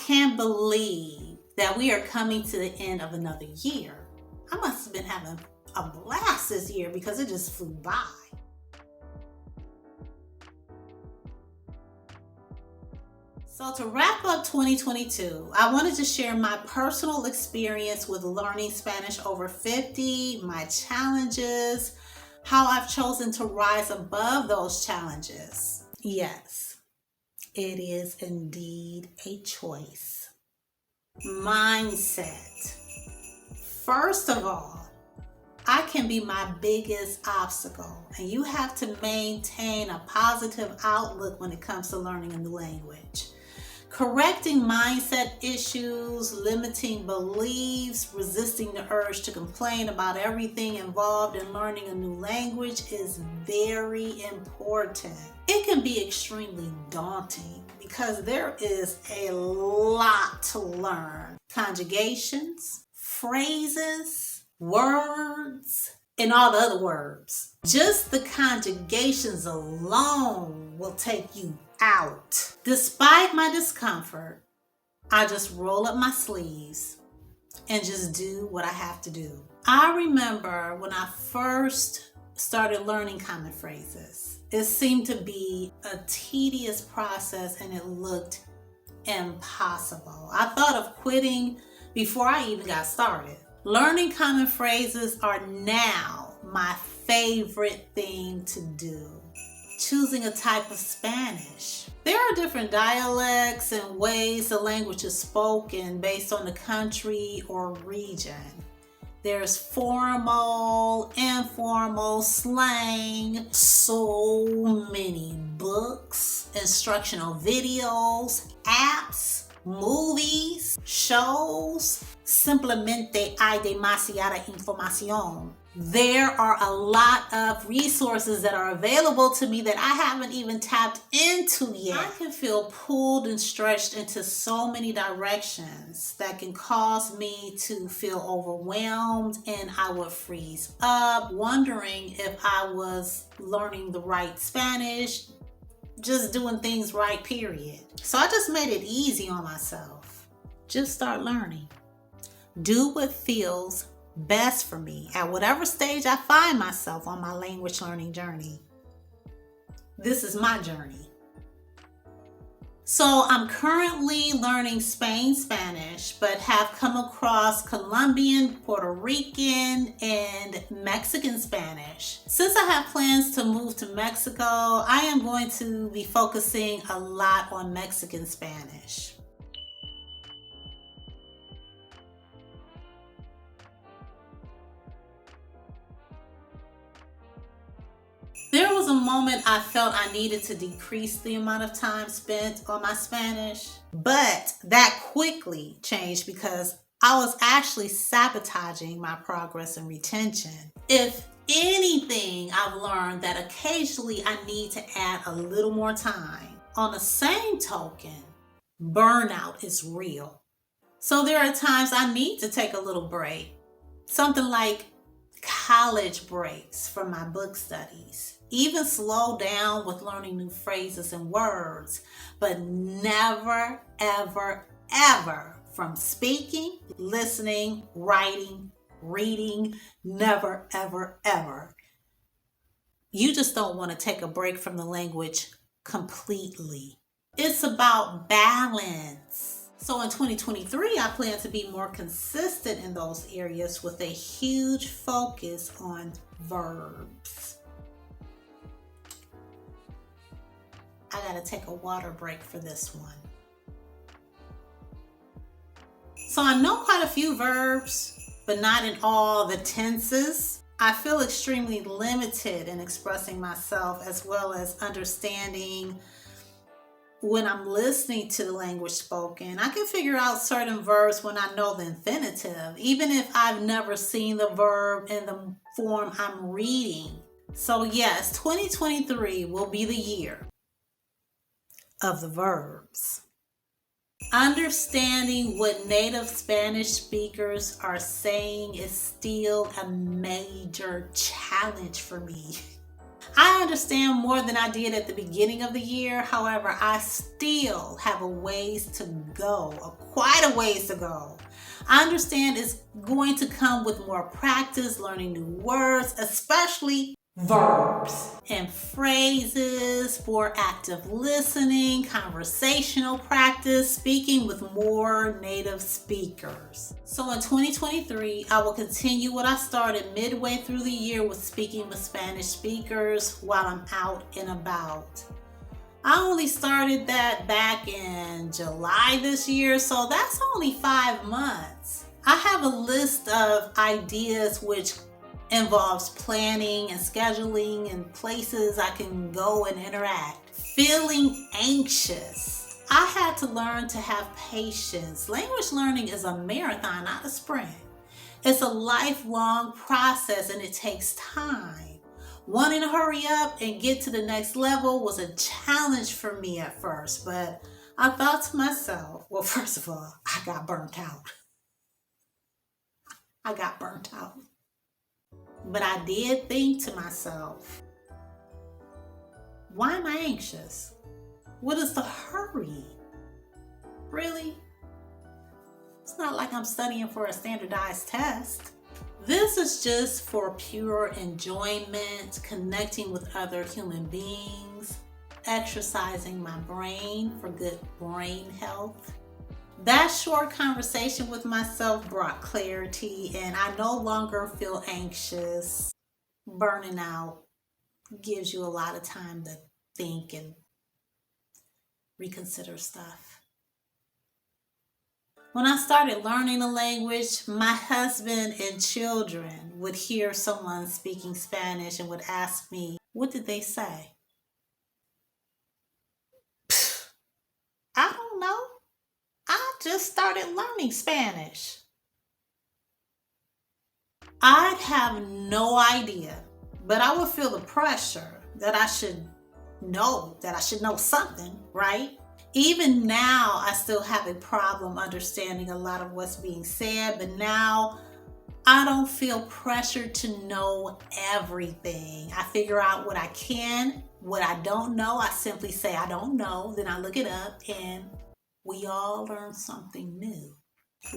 can't believe that we are coming to the end of another year. I must have been having a blast this year because it just flew by. So to wrap up 2022, I wanted to share my personal experience with learning Spanish over 50, my challenges, how I've chosen to rise above those challenges. Yes, it is indeed a choice. Mindset. First of all, I can be my biggest obstacle, and you have to maintain a positive outlook when it comes to learning a new language. Correcting mindset issues, limiting beliefs, resisting the urge to complain about everything involved in learning a new language is very important. It can be extremely daunting because there is a lot to learn. Conjugations, phrases, words, and all the other verbs. Just the conjugations alone will take you out. Despite my discomfort, I just roll up my sleeves and just do what I have to do. I remember when I first started learning common phrases, it seemed to be a tedious process and it looked impossible. I thought of quitting before I even got started. Learning common phrases are now my favorite thing to do. Choosing a type of Spanish. There are different dialects and ways the language is spoken based on the country or region. There's formal, informal, slang, so many books, instructional videos, apps, movies, shows. Simplemente hay demasiada información. There are a lot of resources that are available to me that I haven't even tapped into yet. I can feel pulled and stretched into so many directions that can cause me to feel overwhelmed, and I would freeze up, wondering if I was learning the right Spanish, just doing things right, period. So I just made it easy on myself. Just start learning. Do what feels best for me at whatever stage I find myself on my language learning journey. This is my journey. So I'm currently learning Spain Spanish, but have come across Colombian, Puerto Rican, and Mexican Spanish. Since I have plans to move to Mexico, I am going to be focusing a lot on Mexican Spanish. There was a moment I felt I needed to decrease the amount of time spent on my Spanish, but that quickly changed because I was actually sabotaging my progress and retention. If anything, I've learned that occasionally I need to add a little more time. On the same token, burnout is real. So there are times I need to take a little break, something like college breaks from my book studies. Even slow down with learning new phrases and words, but never, ever, ever from speaking, listening, writing, reading, never, ever, ever. You just don't want to take a break from the language completely. It's about balance. So in 2023, I plan to be more consistent in those areas with a huge focus on verbs. I gotta take a water break for this one. So I know quite a few verbs, but not in all the tenses. I feel extremely limited in expressing myself as well as understanding when I'm listening to the language spoken. I can figure out certain verbs when I know the infinitive, even if I've never seen the verb in the form I'm reading. So yes, 2023 will be the year of the verbs. Understanding what native Spanish speakers are saying is still a major challenge for me. I understand more than I did at the beginning of the year. However, I still have a ways to go, quite a ways to go. I understand it's going to come with more practice, learning new words, especially verbs and phrases, for active listening, conversational practice, speaking with more native speakers. So in 2023, I will continue what I started midway through the year with speaking with Spanish speakers while I'm out and about. I only started that back in July this year, so that's only 5 months. I have a list of ideas which involves planning and scheduling and places I can go and interact. Feeling anxious. I had to learn to have patience. Language learning is a marathon, not a sprint. It's a lifelong process and it takes time. Wanting to hurry up and get to the next level was a challenge for me at first, but I thought to myself, well, first of all, I got burnt out. But I did think to myself, why am I anxious? What is the hurry? Really? It's not like I'm studying for a standardized test. This is just for pure enjoyment, connecting with other human beings, exercising my brain for good brain health. That short conversation with myself brought clarity, and I no longer feel anxious. Burning out gives you a lot of time to think and reconsider stuff. When I started learning the language, my husband and children would hear someone speaking Spanish and would ask me, what did they say? I don't know. I just started learning Spanish. I'd have no idea, but I would feel the pressure that I should know something, right? Even now, I still have a problem understanding a lot of what's being said, but now I don't feel pressured to know everything. I figure out what I can. What I don't know, I simply say I don't know, then I look it up, and we all learn something new.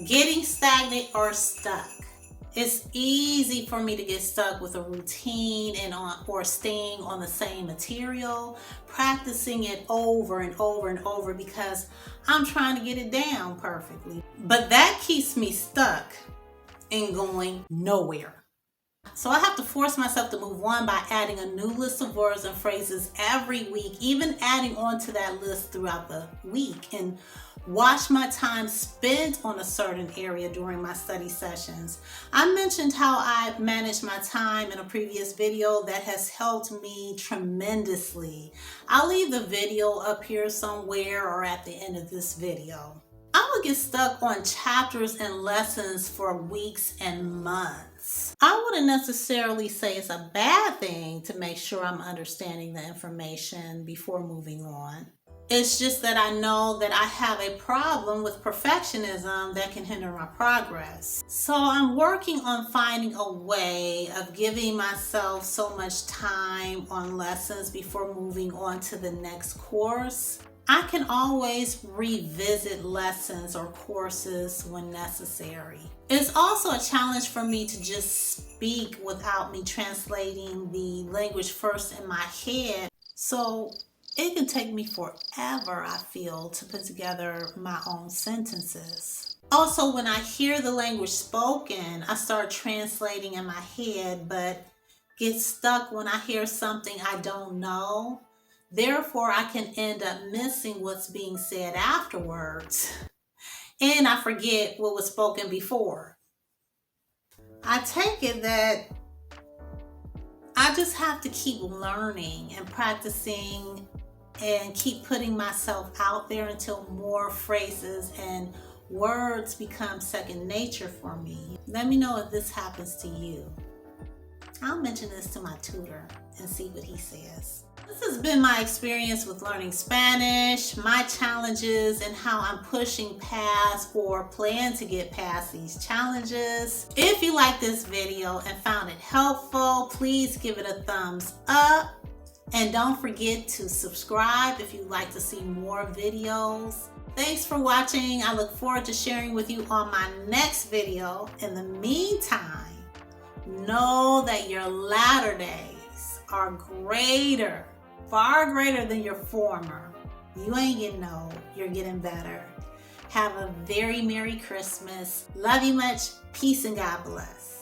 Getting stagnant or stuck. It's easy for me to get stuck with a routine or staying on the same material, practicing it over and over and over because I'm trying to get it down perfectly. But that keeps me stuck and going nowhere. So I have to force myself to move on by adding a new list of words and phrases every week, even adding on to that list throughout the week, and watch my time spent on a certain area during my study sessions. I mentioned how I manage my time in a previous video that has helped me tremendously. I'll leave the video up here somewhere or at the end of this video. I would get stuck on chapters and lessons for weeks and months. I wouldn't necessarily say it's a bad thing to make sure I'm understanding the information before moving on. It's just that I know that I have a problem with perfectionism that can hinder my progress. So I'm working on finding a way of giving myself so much time on lessons before moving on to the next course. I can always revisit lessons or courses when necessary. It's also a challenge for me to just speak without me translating the language first in my head. So it can take me forever, I feel, to put together my own sentences. Also, when I hear the language spoken, I start translating in my head, but get stuck when I hear something I don't know. Therefore, I can end up missing what's being said afterwards, and I forget what was spoken before. I take it that I just have to keep learning and practicing and keep putting myself out there until more phrases and words become second nature for me. Let me know if this happens to you. I'll mention this to my tutor and see what he says. This has been my experience with learning Spanish, my challenges, and how I'm pushing past or plan to get past these challenges. If you like this video and found it helpful, please give it a thumbs up. And don't forget to subscribe if you'd like to see more videos. Thanks for watching. I look forward to sharing with you on my next video. In the meantime, know that your latter days are greater, far greater than your former. You ain't getting old, you're getting better. Have a very Merry Christmas. Love you much. Peace and God bless.